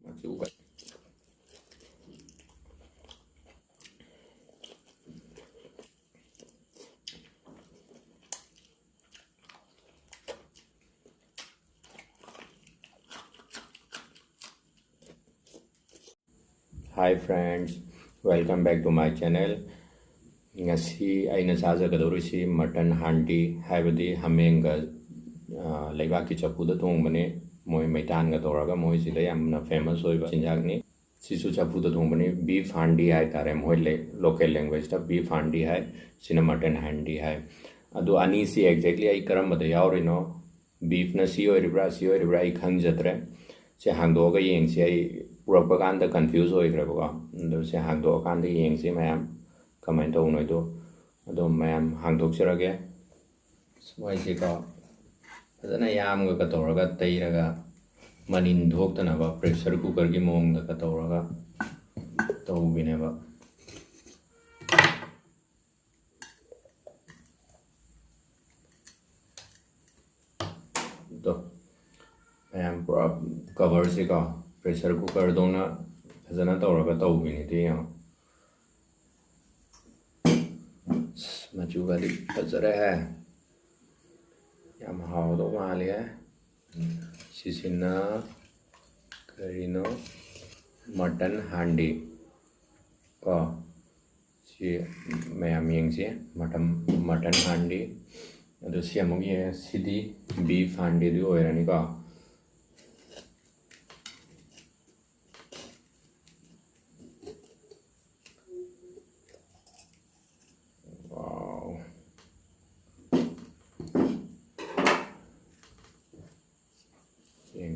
ꯃꯆꯨꯒ Hi friends, welcome back to my channel. Ngasi aina chajagadorisi mutton handi haibadi hamenga leibaki chapu da thongbane moi maitan ga toraga moi sida yamna famous oiba chinjagni sisu chapu da thongbane beef handi hai tare moi local language ta beef handi hai sina mutton handi hai adu ani si exactly ai karam da yaurino beef na si oiribra ai khangjatre se hangdoga yengsi ai Propaganda confused होई रहे बगा से Hong दो कांदे Young से ma'am comment हो नोय दो ma'am Hong दो चरगे स्मोय से का फजना याम ग कतोरगा तैरगा मनिन धोक्तनबा प्रेशर कुकर की मोंग द कतोरगा तौबिनेबा तो मैम पूरा कवर से का प्रेशर कुकर दोना फजना तौरगा तौबिने ते या मचुगा दी फजरे है याम हाउदो माले है सिसिना करिनो मटन हांडी को सी मैम यंगसे मटन हांडी अदो सियामुग ये सिदी बीफ हांडी दी ओइरानी का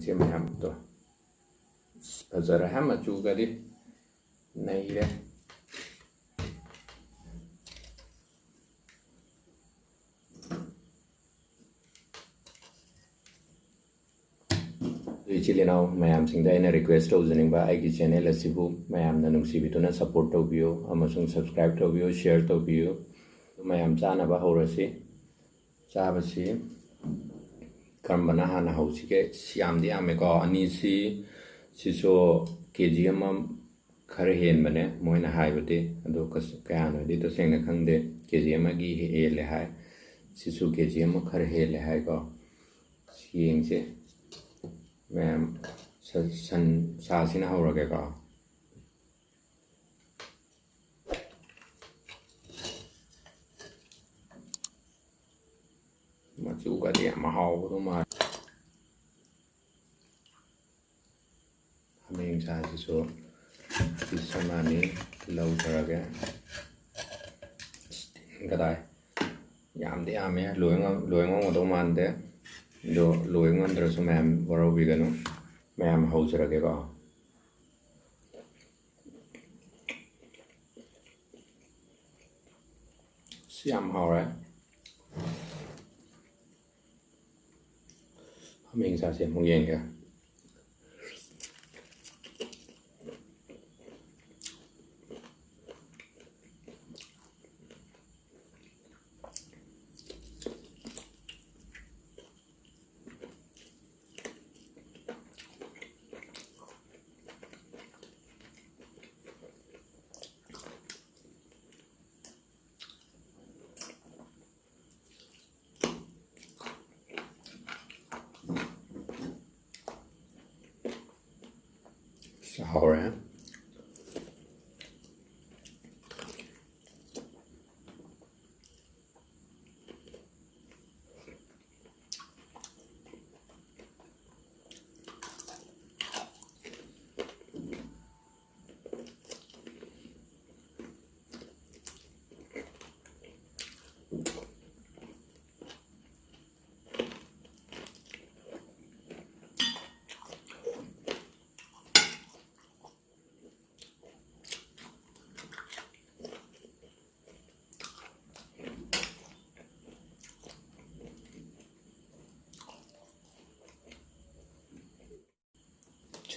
xem hàm to giờ là hàm mà chú cái đi này đây chỉ lên nào mày làm sinh đây là request đầu dân ba ai cái channel là sibu mày làm là nung sibu na support đầu video ama sung subscribe đầu video share đầu video mày làm cha na ba hậu rồi xí cha ba xí Karmana hana hausi ke siam di ame ko ani si so kg ama khar hen bane moina hai bade ado ka no di to seng na khang de kg ama gi he le hai si so kg ama khar he le hai ko sieng che mem san sa sin haura ke ka Machu ka dia mahau tu ma hameng sa si so sama ni lâu chờ cái cái này giảm thì ame lùi ngon đâu mà thế do lùi ngon rồi số mềm vào bị cái nó mềm hậu chờ cái đó xiêm hậu đấy mình sẽ xem không yên kìa Sao rồi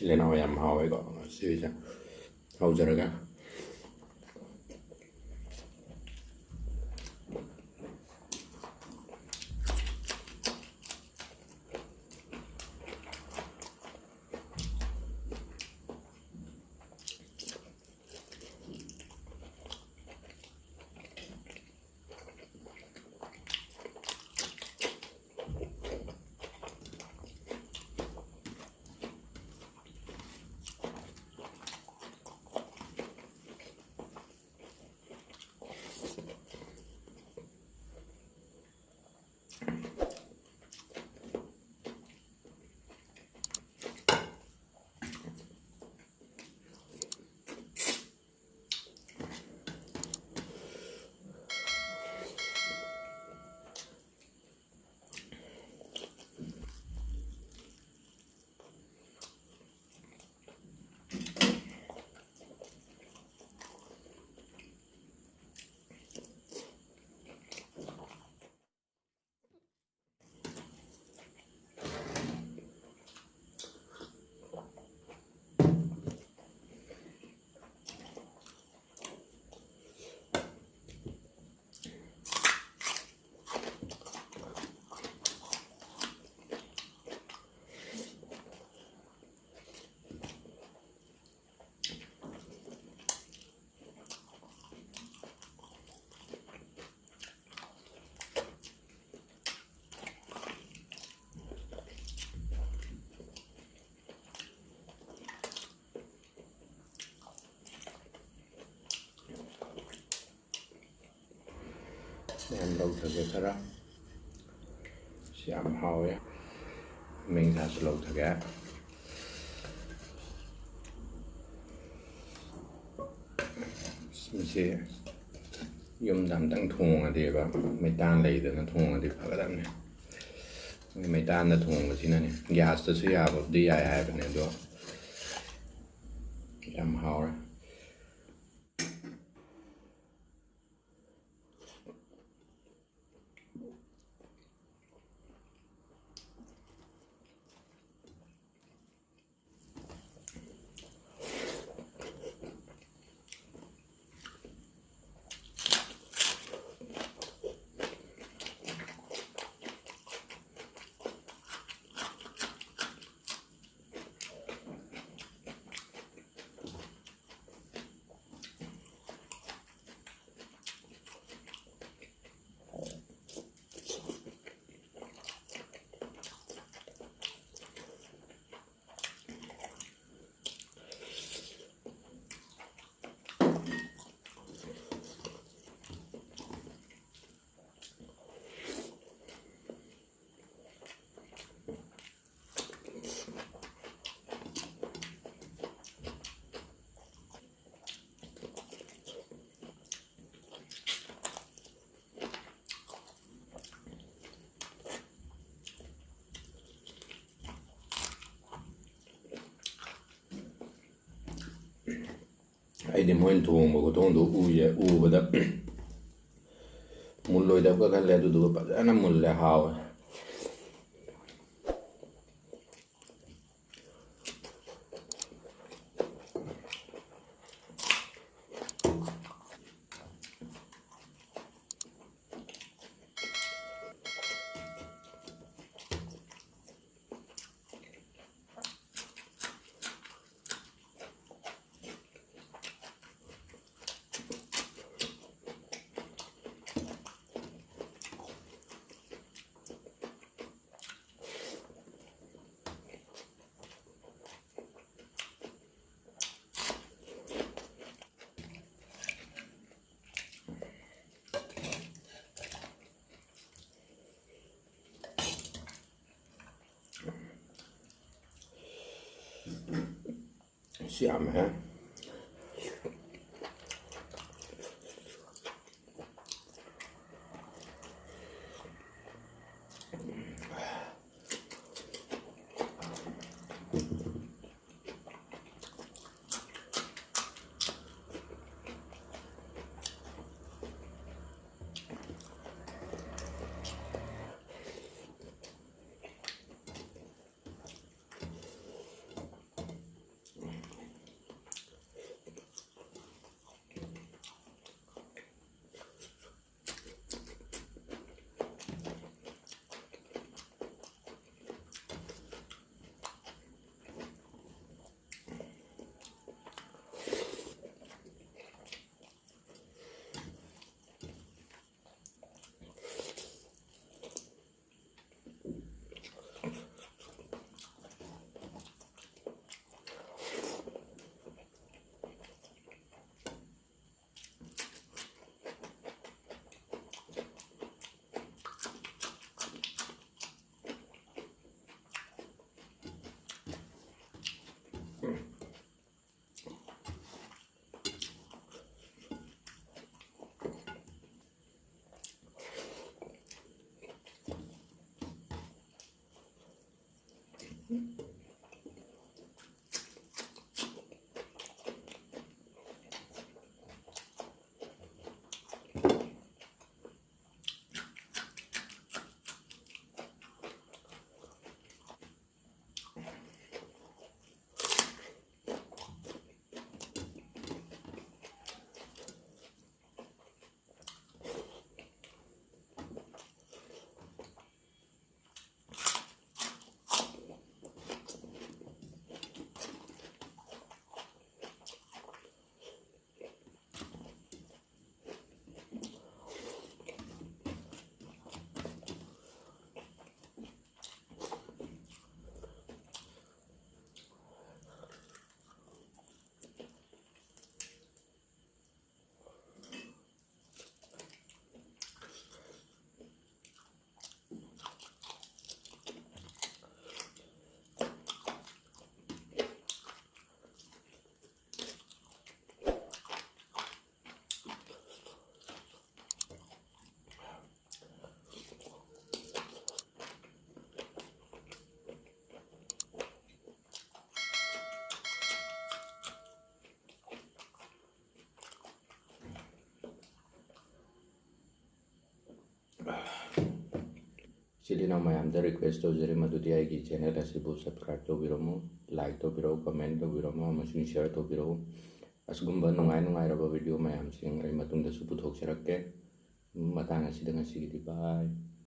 Chile nào em hao ấy gọi xíu chứ hao giờ rồi ꯃꯌꯥꯝ ꯂꯧꯊꯒꯦ ꯈꯔ ꯁꯤ ꯌꯥꯝ ꯍꯥꯎꯋꯦ ꯃꯦꯡꯁꯥꯁꯨ ꯂꯧꯊꯒꯦ ꯃꯁꯤ ꯌꯨꯝꯗ ꯑꯝꯇꯪ ꯊꯣꯡꯉꯗꯤꯕ ꯃꯩꯇꯥꯟ ꯂꯩꯗꯅ ꯊꯣꯡꯉꯗꯤ ꯐꯒꯗꯕꯅꯦ ꯃꯩꯇꯥꯟꯗ ꯊꯣꯡꯕꯁꯤꯅꯅꯦ ꯒ꯭ꯌꯥꯁꯇꯁꯨ ꯌꯥꯕꯕꯨꯗꯤ ꯌꯥꯏ ꯍꯥꯏꯕꯅꯦ ꯑꯗꯣ ꯌꯥꯝ ꯍꯥꯎꯔꯦ ꯑꯩꯗꯤ ꯃꯣꯏꯅ ꯊꯣꯡꯕ ꯈꯨꯊꯣꯡꯗꯣ ꯎꯕꯗ ꯃꯨꯜꯂꯣꯏꯗꯕꯒ ꯈꯜꯂꯦ ꯑꯗꯨꯗꯨꯒ ꯐꯖꯅ ꯃꯨꯜꯂꯦ ꯍꯥꯎꯋꯦ ꯌꯥꯝꯃꯦ इचिलिना मैम रिक्वेस्ट तौजरी मधुदी आइगी चैनल असिबु सब्सक्राइब तौबिरमु लाइक तौबिरौ कमेंट तौबिरमु अमसुंग शेयर तौबिरौ असगुंबा नुंगाई वीडियो मैम सिंग आई मतुंग दसु पुथोक्चरक्के बाय।